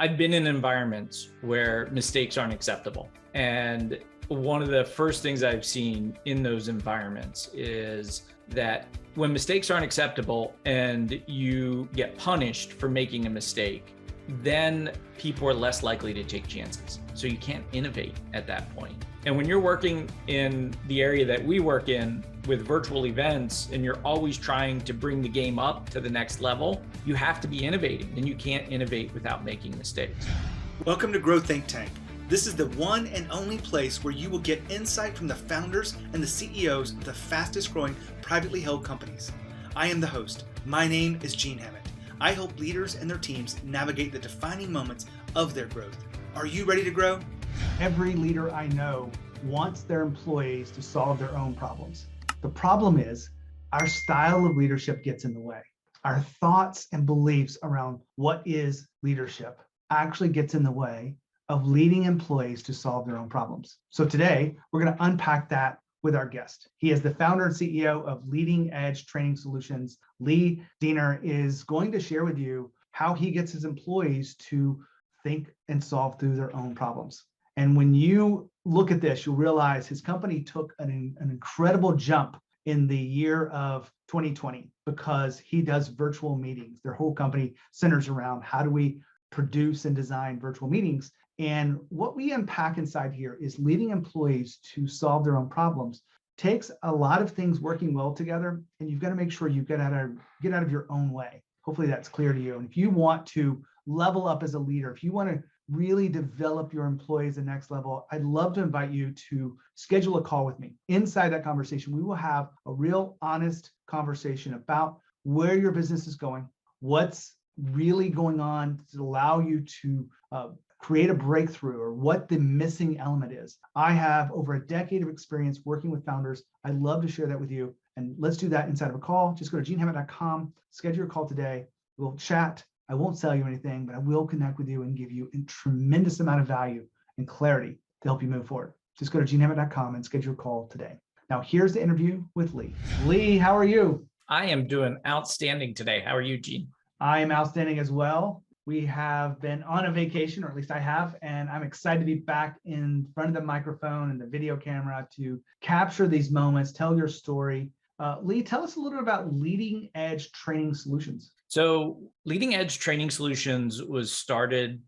I've been in environments where mistakes aren't acceptable. And one of the first things I've seen in those environments is that when mistakes aren't acceptable and you get punished for making a mistake, then people are less likely to take chances. So you can't innovate at that point. And when you're working in the area that we work in with virtual events, and you're always trying to bring the game up to the next level, you have to be innovating, and you can't innovate without making mistakes. Welcome to Grow Think Tank. This is the one and only place where you will get insight from the founders and the CEOs of the fastest growing privately held companies. I am the host. My name is Gene Hammett. I help leaders and their teams navigate the defining moments of their growth. Are you ready to grow? Every leader I know wants their employees to solve their own problems. The problem is our style of leadership gets in the way. Our thoughts and beliefs around what is leadership actually gets in the way of leading employees to solve their own problems. So today, we're going to unpack that with our guest. He is the founder and CEO of Leading Edge Training Solutions. Lee Diener is going to share with you how he gets his employees to think and solve through their own problems. And when you look at this, you'll realize his company took an incredible jump in the year of 2020 because he does virtual meetings. Their whole company centers around how do we produce and design virtual meetings. And what we unpack inside here is leading employees to solve their own problems takes a lot of things working well together, and you've got to make sure you get out of your own way. Hopefully that's clear to you. And if you want to level up as a leader, if you want to really develop your employees the next level, I'd love to invite you to schedule a call with me. Inside that conversation, we will have a real honest conversation about where your business is going, what's really going on to allow you to create a breakthrough, or what the missing element is. I have over a decade of experience working with founders. I'd love to share that with you. And let's do that inside of a call. Just go to genehammett.com, schedule your call today. We'll chat. I won't sell you anything, but I will connect with you and give you a tremendous amount of value and clarity to help you move forward. Just go to genehammett.com and schedule your call today. Now, here's the interview with Lee. Lee, how are you? I am doing outstanding today. How are you, Gene? I am outstanding as well. We have been on a vacation, or at least I have, and I'm excited to be back in front of the microphone and the video camera to capture these moments, tell your story. Lee, tell us a little bit about Leading Edge Training Solutions. So Leading Edge Training Solutions was started,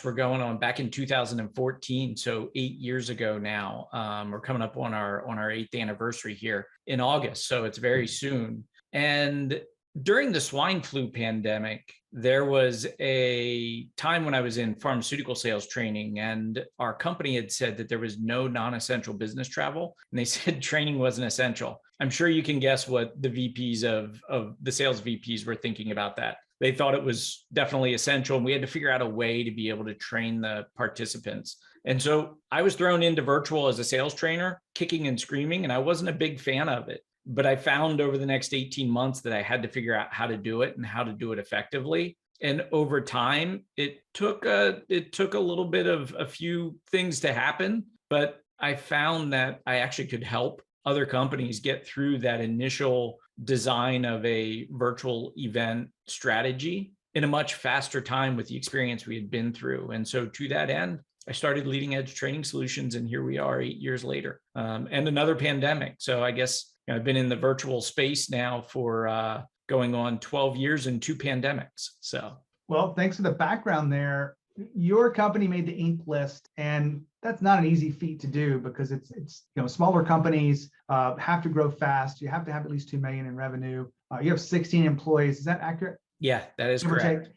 we're going on back in 2014. So 8 years ago now. We're coming up on our 8th anniversary here in August. So it's very soon. And during the swine flu pandemic, there was a time when I was in pharmaceutical sales training, and our company had said that there was no non-essential business travel, and they said training wasn't essential. I'm sure you can guess what the VPs of the sales VPs were thinking about that. They thought it was definitely essential, and we had to figure out a way to be able to train the participants. And so I was thrown into virtual as a sales trainer, kicking and screaming, and I wasn't a big fan of it. But I found over the next 18 months that I had to figure out how to do it and how to do it effectively. And over time, it took a little bit of a few things to happen, but I found that I actually could help other companies get through that initial design of a virtual event strategy in a much faster time with the experience we had been through. And so to that end, I started Leading Edge Training Solutions, and here we are 8 years later, and another pandemic. So I guess I've been in the virtual space now for going on 12 years and 2 pandemics. So, well, thanks for the background there. Your company made the Inc. list, and that's not an easy feat to do because it's smaller companies have to grow fast. You have to have at least 2 million in revenue. You have 16 employees. Is that accurate? Yeah, that is correct.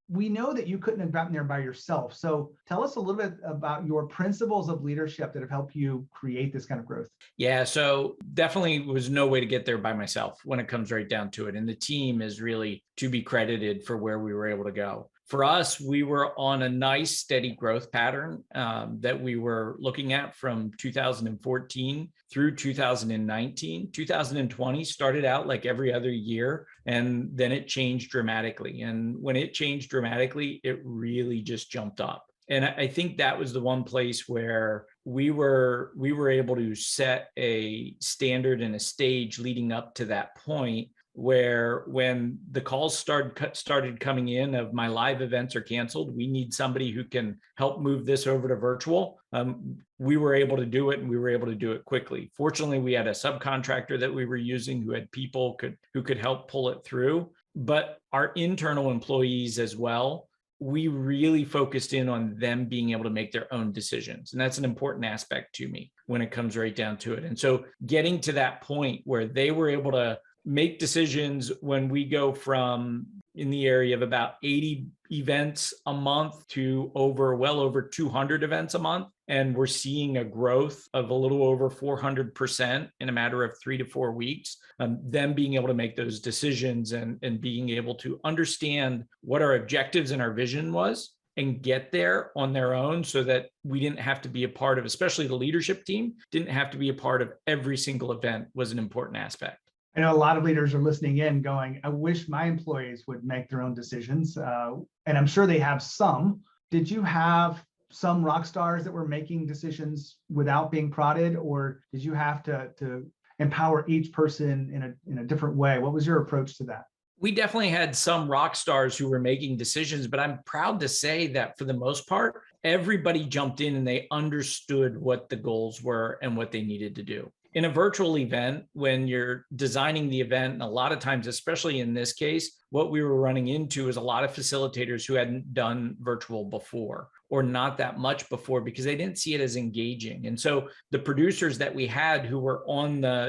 We know that you couldn't have gotten there by yourself. So tell us a little bit about your principles of leadership that have helped you create this kind of growth. Yeah, so definitely was no way to get there by myself when it comes right down to it. And the team is really to be credited for where we were able to go. For us, we were on a nice steady growth pattern that we were looking at from 2014 through 2019. 2020 started out like every other year, and then it changed dramatically. And when it changed dramatically, it really just jumped up. And I think that was the one place where we were able to set a standard and a stage leading up to that point where when the calls started coming in of my live events are canceled, we need somebody who can help move this over to virtual. We were able to do it, and we were able to do it quickly. Fortunately, we had a subcontractor that we were using who had people who could help pull it through. But our internal employees as well, we really focused in on them being able to make their own decisions. And that's an important aspect to me when it comes right down to it. And so getting to that point where they were able to make decisions when we go from in the area of about 80 events a month to well over 200 events a month. And we're seeing a growth of a little over 400% in a matter of 3 to 4 weeks. Them being able to make those decisions and being able to understand what our objectives and our vision was and get there on their own, so that we didn't have to be a part of, especially the leadership team, didn't have to be a part of every single event, was an important aspect. I know a lot of leaders are listening in going, I wish my employees would make their own decisions. And I'm sure they have some. Did you have some rock stars that were making decisions without being prodded, or did you have to empower each person in a different way? What was your approach to that? We definitely had some rock stars who were making decisions, but I'm proud to say that for the most part, everybody jumped in and they understood what the goals were and what they needed to do. In a virtual event, when you're designing the event, and a lot of times, especially in this case, what we were running into is a lot of facilitators who hadn't done virtual before, or not that much before, because they didn't see it as engaging. And so the producers that we had who were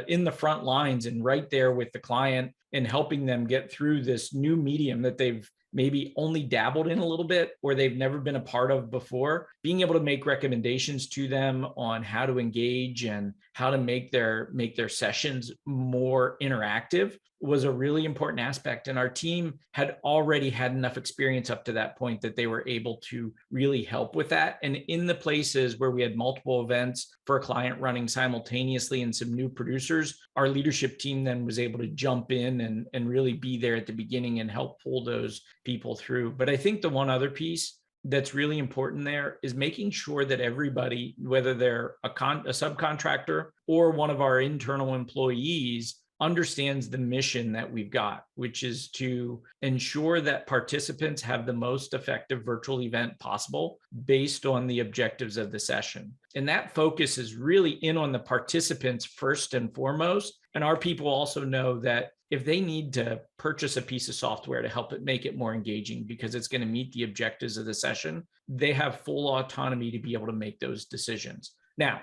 in the front lines and right there with the client and helping them get through this new medium that they've maybe only dabbled in a little bit or they've never been a part of before, being able to make recommendations to them on how to engage and how to make their sessions more interactive was a really important aspect. And our team had already had enough experience up to that point that they were able to really help with that. And in the places where we had multiple events for a client running simultaneously and some new producers, our leadership team then was able to jump in and really be there at the beginning and help pull those people through. But I think the one other piece that's really important there is making sure that everybody, whether they're a subcontractor or one of our internal employees, understands the mission that we've got, which is to ensure that participants have the most effective virtual event possible based on the objectives of the session. And that focus is really in on the participants first and foremost. And our people also know that if they need to purchase a piece of software to help it make it more engaging because it's going to meet the objectives of the session, they have full autonomy to be able to make those decisions. Now,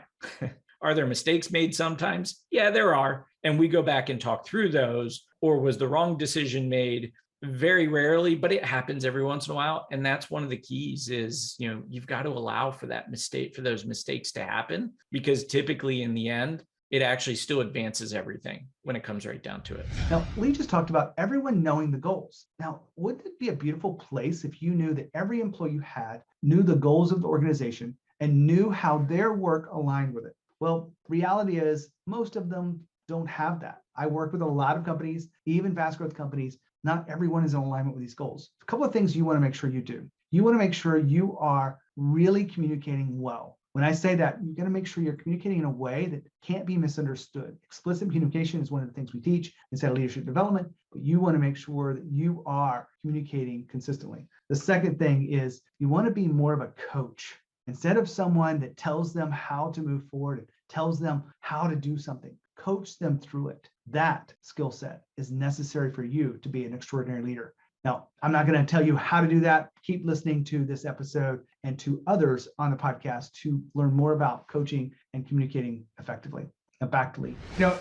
are there mistakes made sometimes? Yeah, there are. And we go back and talk through those. Or was the wrong decision made? Very rarely, but it happens every once in a while. And that's one of the keys is, you've got to allow for those mistakes to happen, because typically in the end, it actually still advances everything when it comes right down to it. Now, Lee just talked about everyone knowing the goals. Now, wouldn't it be a beautiful place if you knew that every employee you had knew the goals of the organization and knew how their work aligned with it? Well, reality is most of them don't have that. I work with a lot of companies, even fast growth companies. Not everyone is in alignment with these goals. A couple of things you want to make sure you do. You want to make sure you are really communicating well. When I say that, you're going to make sure you're communicating in a way that can't be misunderstood. Explicit communication is one of the things we teach inside of leadership development, but you want to make sure that you are communicating consistently. The second thing is you want to be more of a coach. Instead of someone that tells them how to move forward and tells them how to do something, coach them through it. That skill set is necessary for you to be an extraordinary leader. Now, I'm not going to tell you how to do that. Keep listening to this episode and to others on the podcast to learn more about coaching and communicating effectively. Now, back to Lee.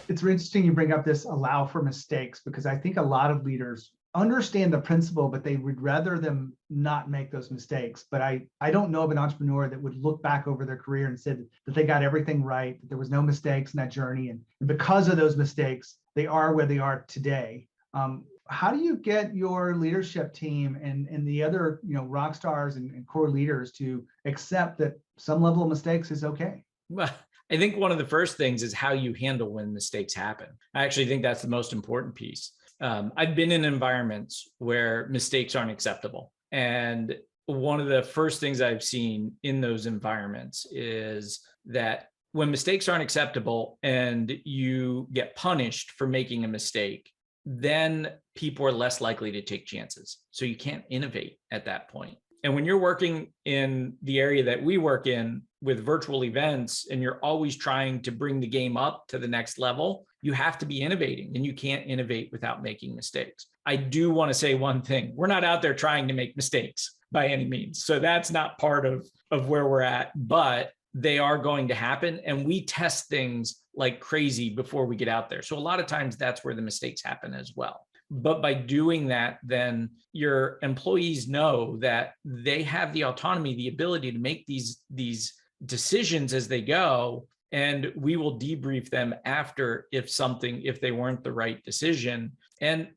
It's interesting you bring up this allow for mistakes, because I think a lot of leaders understand the principle, but they would rather them not make those mistakes. But I don't know of an entrepreneur that would look back over their career and said that they got everything right, that there was no mistakes in that journey. And because of those mistakes, they are where they are today. How do you get your leadership team and the other, rock stars and core leaders to accept that some level of mistakes is okay? Well, I think one of the first things is how you handle when mistakes happen. I actually think that's the most important piece. I've been in environments where mistakes aren't acceptable. And one of the first things I've seen in those environments is that when mistakes aren't acceptable and you get punished for making a mistake, then people are less likely to take chances. So you can't innovate at that point. And when you're working in the area that we work in with virtual events, and you're always trying to bring the game up to the next level, you have to be innovating, and you can't innovate without making mistakes. I do want to say one thing. We're not out there trying to make mistakes by any means. So that's not part of where we're at, but they are going to happen. And we test things like crazy before we get out there. So a lot of times that's where the mistakes happen as well. But by doing that, then your employees know that they have the autonomy, the ability to make these decisions as they go. And we will debrief them after if they weren't the right decision. And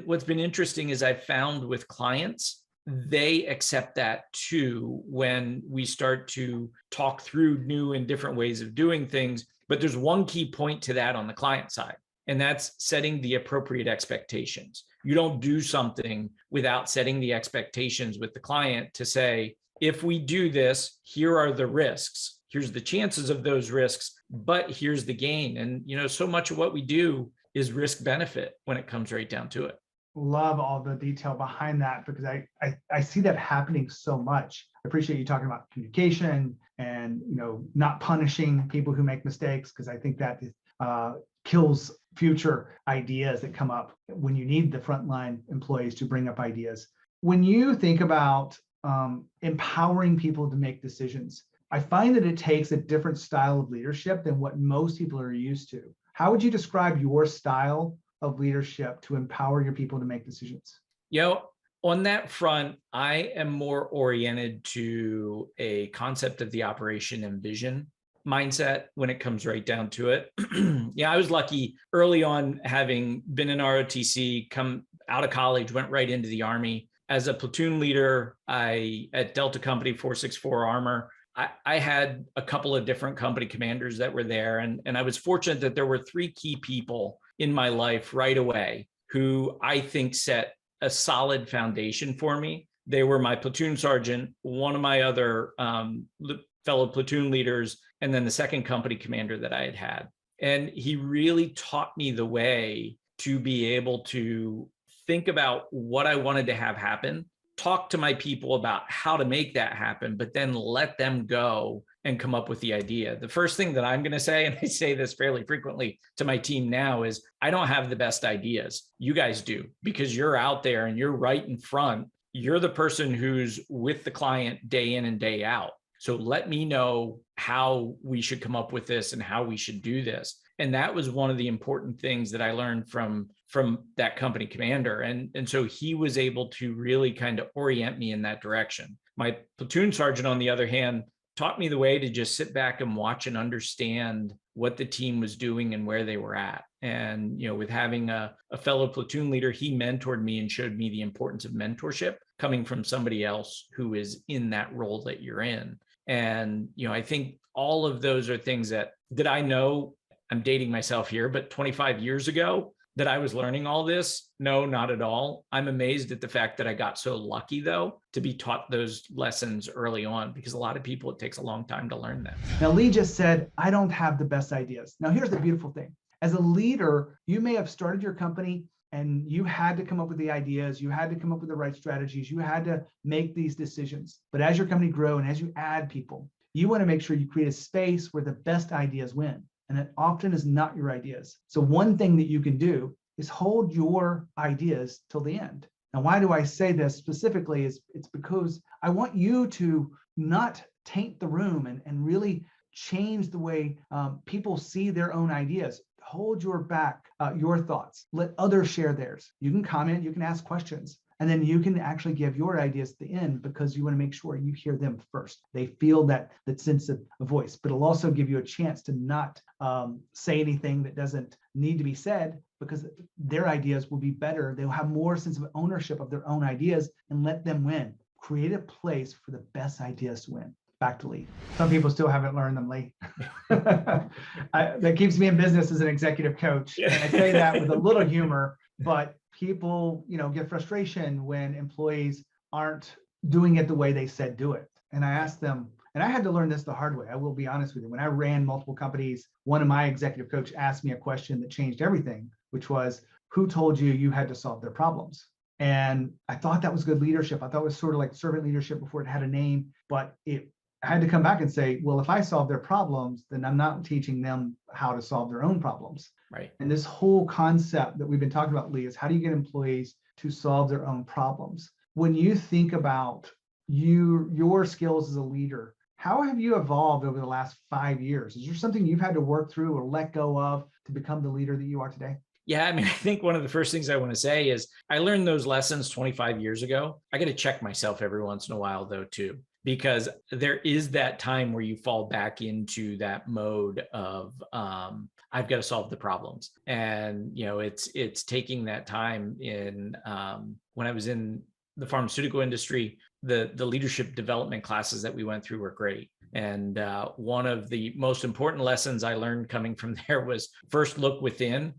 what's been interesting is I've found with clients, they accept that too when we start to talk through new and different ways of doing things. But there's one key point to that on the client side, and that's setting the appropriate expectations. You don't do something without setting the expectations with the client to say, if we do this, here are the risks. Here's the chances of those risks, but here's the gain. And, so much of what we do is risk benefit when it comes right down to it. Love all the detail behind that, because I see that happening so much. I appreciate you talking about communication and not punishing people who make mistakes, because I think that kills future ideas that come up when you need the frontline employees to bring up ideas. When you think about empowering people to make decisions, I find that it takes a different style of leadership than what most people are used to. How would you describe your style of leadership to empower your people to make decisions? On that front, I am more oriented to a concept of the operation and vision mindset when it comes right down to it. I was lucky early on, having been in ROTC, come out of college, went right into the Army. As a platoon leader, at Delta Company 464 Armor, I had a couple of different company commanders that were there. And I was fortunate that there were three key people in my life right away who I think set a solid foundation for me. They were my platoon sergeant, one of my other fellow platoon leaders, and then the second company commander that I had. And he really taught me the way to be able to think about what I wanted to have happen, talk to my people about how to make that happen, but then let them go and come up with the idea. The first thing that I'm going to say, and I say this fairly frequently to my team now, is I don't have the best ideas. You guys do, because you're out there and you're right in front. You're the person who's with the client day in and day out. So let me know how we should come up with this and how we should do this. And that was one of the important things that I learned from that company commander. And so he was able to really kind of orient me in that direction. My platoon sergeant, on the other hand, taught me the way to just sit back and watch and understand what the team was doing and where they were at. And, with having a fellow platoon leader, he mentored me and showed me the importance of mentorship coming from somebody else who is in that role that you're in. And, I think all of those are things that I know. I'm dating myself here, but 25 years ago that I was learning all this? No, not at all. I'm amazed at the fact that I got so lucky, though, to be taught those lessons early on, because a lot of people, it takes a long time to learn them. Now, Lee just said, I don't have the best ideas. Now, here's the beautiful thing. As a leader, you may have started your company and you had to come up with the ideas, you had to come up with the right strategies, you had to make these decisions. But as your company grows and as you add people, you want to make sure you create a space where the best ideas win. And it often is not your ideas. So one thing that you can do is hold your ideas till the end. Now, why do I say this specifically? It's because I want you to not taint the room and really change the way people see their own ideas. Hold your thoughts. Let others share theirs. You can comment, you can ask questions. And then you can actually give your ideas at the end, because you want to make sure you hear them first. They feel that sense of a voice, but it'll also give you a chance to not say anything that doesn't need to be said, because their ideas will be better. They'll have more sense of ownership of their own ideas, and let them win. Create a place for the best ideas to win. Back to Lee. Some people still haven't learned them, Lee. That keeps me in business as an executive coach. And I say that with a little humor, but people, get frustration when employees aren't doing it the way they said do it. And I asked them, and I had to learn this the hard way. I will be honest with you. When I ran multiple companies, one of my executive coach asked me a question that changed everything, which was, who told you you had to solve their problems? And I thought that was good leadership. I thought it was sort of like servant leadership before it had a name, but I had to come back and say, well, if I solve their problems, then I'm not teaching them how to solve their own problems. Right. And this whole concept that we've been talking about, Lee, is how do you get employees to solve their own problems? When you think about your skills as a leader, how have you evolved over the last 5 years? Is there something you've had to work through or let go of to become the leader that you are today? Yeah, I mean, I think one of the first things I want to say is I learned those lessons 25 years ago. I got to check myself every once in a while, though, too, because there is that time where you fall back into that mode of I've got to solve the problems. And, it's taking that time in when I was in the pharmaceutical industry, the leadership development classes that we went through were great. And one of the most important lessons I learned coming from there was first look within.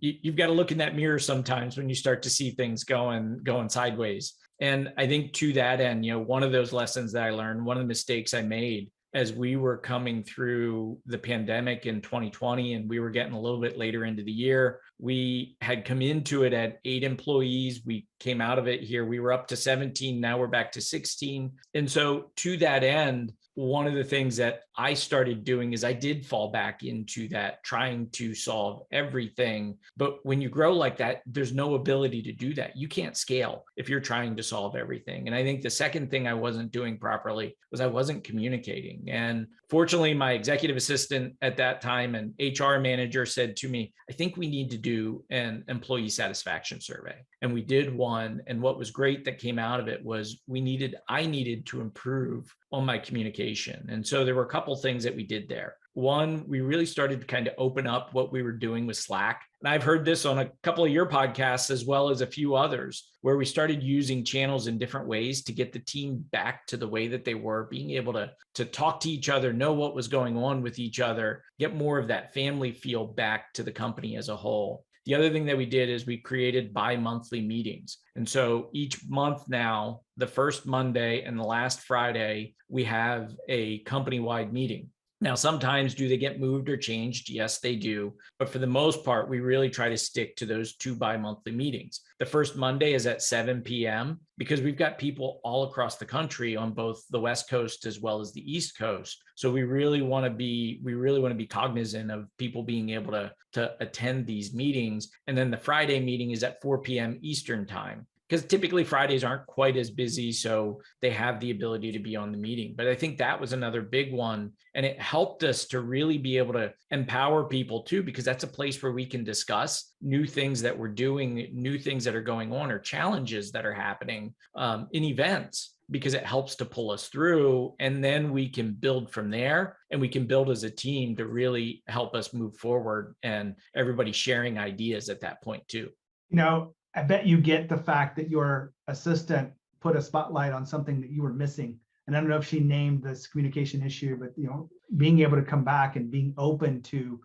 You've got to look in that mirror sometimes when you start to see things going sideways. And I think to that end, one of those lessons that I learned, one of the mistakes I made as we were coming through the pandemic in 2020, and we were getting a little bit later into the year, we had come into it at 8 employees. We came out of it here. We were up to 17. Now we're back to 16. And so to that end, one of the things that I started doing is I did fall back into that trying to solve everything. But when you grow like that, there's no ability to do that. You can't scale if you're trying to solve everything. And I think the second thing I wasn't doing properly was I wasn't communicating. And fortunately, my executive assistant at that time and HR manager said to me, I think we need to do an employee satisfaction survey. And we did one. And what was great that came out of it was I needed to improve on my communication. And so there were a couple things that we did there. One, we really started to kind of open up what we were doing with Slack. And I've heard this on a couple of your podcasts, as well as a few others, where we started using channels in different ways to get the team back to the way that they were, being able to talk to each other, know what was going on with each other, get more of that family feel back to the company as a whole. The other thing that we did is we created bi-monthly meetings. And so each month now, the first Monday and the last Friday, we have a company-wide meeting. Now, sometimes do they get moved or changed? Yes, they do. But for the most part, we really try to stick to those 2 bi-monthly meetings. The first Monday is at 7 p.m. because we've got people all across the country on both the West Coast as well as the East Coast. So we really want to be cognizant of people being able to attend these meetings. And then the Friday meeting is at 4 p.m. Eastern time, because typically Fridays aren't quite as busy, so they have the ability to be on the meeting. But I think that was another big one. And it helped us to really be able to empower people too, because that's a place where we can discuss new things that we're doing, new things that are going on, or challenges that are happening in events, because it helps to pull us through. And then we can build from there, and we can build as a team to really help us move forward, and everybody sharing ideas at that point too. I bet you get the fact that your assistant put a spotlight on something that you were missing. And I don't know if she named this communication issue, but being able to come back and being open to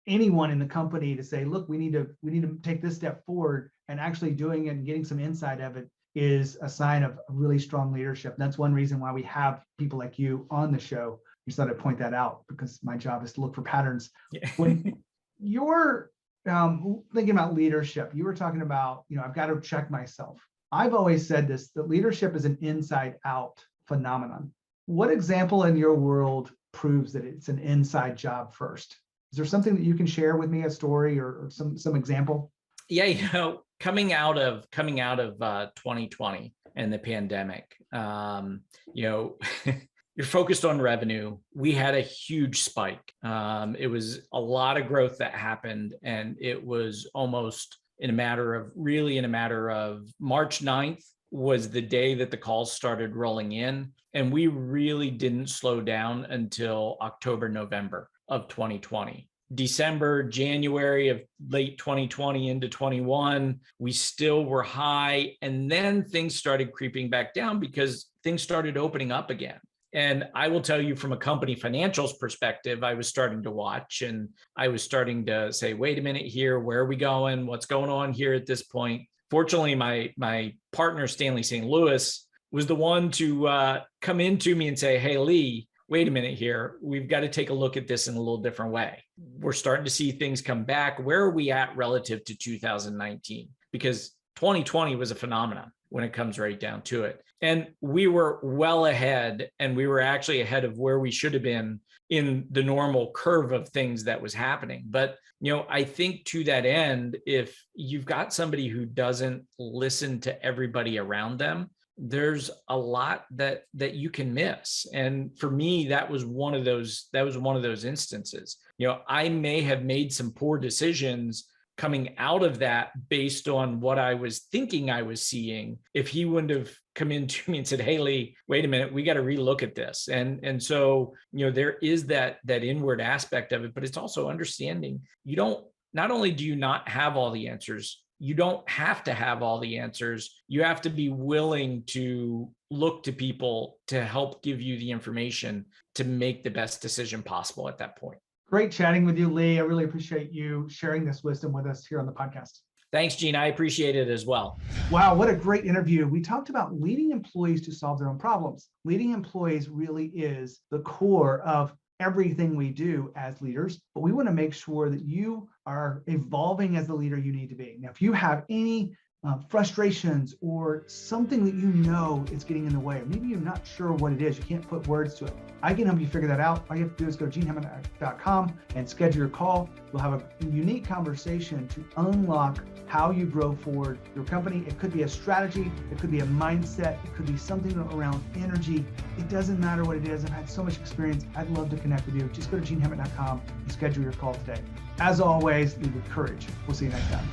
anyone in the company to say, look, we need to take this step forward, and actually doing it and getting some insight of it is a sign of really strong leadership. And that's one reason why we have people like you on the show. I just thought I'd point that out, because my job is to look for patterns. Yeah. When you're thinking about leadership, you were talking about, I've got to check myself. I've always said this, that leadership is an inside out phenomenon. What example in your world proves that it's an inside job first? Is there something that you can share with me, a story or some example? Yeah, coming out of 2020 and the pandemic, you're focused on revenue. We had a huge spike. It was a lot of growth that happened, and it was almost in a matter of March 9th was the day that the calls started rolling in. And we really didn't slow down until October, November of 2020. December, January of late 2020 into 21, we still were high. And then things started creeping back down because things started opening up again. And I will tell you, from a company financials perspective, I was starting to watch, and I was starting to say, wait a minute here, where are we going? What's going on here at this point? Fortunately, my partner, Stanley St. Louis, was the one to come into me and say, hey, Lee, wait a minute here, we've got to take a look at this in a little different way. We're starting to see things come back. Where are we at relative to 2019? Because 2020 was a phenomenon when it comes right down to it. And we were well ahead, and we were actually ahead of where we should have been in the normal curve of things that was happening. But, I think to that end, if you've got somebody who doesn't listen to everybody around them, there's a lot that you can miss. And for me, that was one of those instances. I may have made some poor decisions coming out of that based on what I was thinking I was seeing, if he wouldn't have come into me and said, "Hey, Lee, wait a minute, we got to relook at this." And so, there is that inward aspect of it, but it's also understanding not only do you not have all the answers, you don't have to have all the answers. You have to be willing to look to people to help give you the information to make the best decision possible at that point. Great chatting with you, Lee. I really appreciate you sharing this wisdom with us here on the podcast. Thanks, Gene. I appreciate it as well. Wow, what a great interview. We talked about leading employees to solve their own problems. Leading employees really is the core of everything we do as leaders, but we want to make sure that you are evolving as the leader you need to be. Now, if you have any frustrations or something that is getting in the way, or maybe you're not sure what it is, you can't put words to it, I can help you figure that out. All you have to do is go to genehammett.com and schedule your call. We'll have a unique conversation to unlock how you grow forward your company. It could be a strategy, it could be a mindset, it could be something around energy. It doesn't matter what it is. I've had so much experience. I'd love to connect with you. Just go to genehammett.com and schedule your call today. As always, lead with courage. We'll see you next time.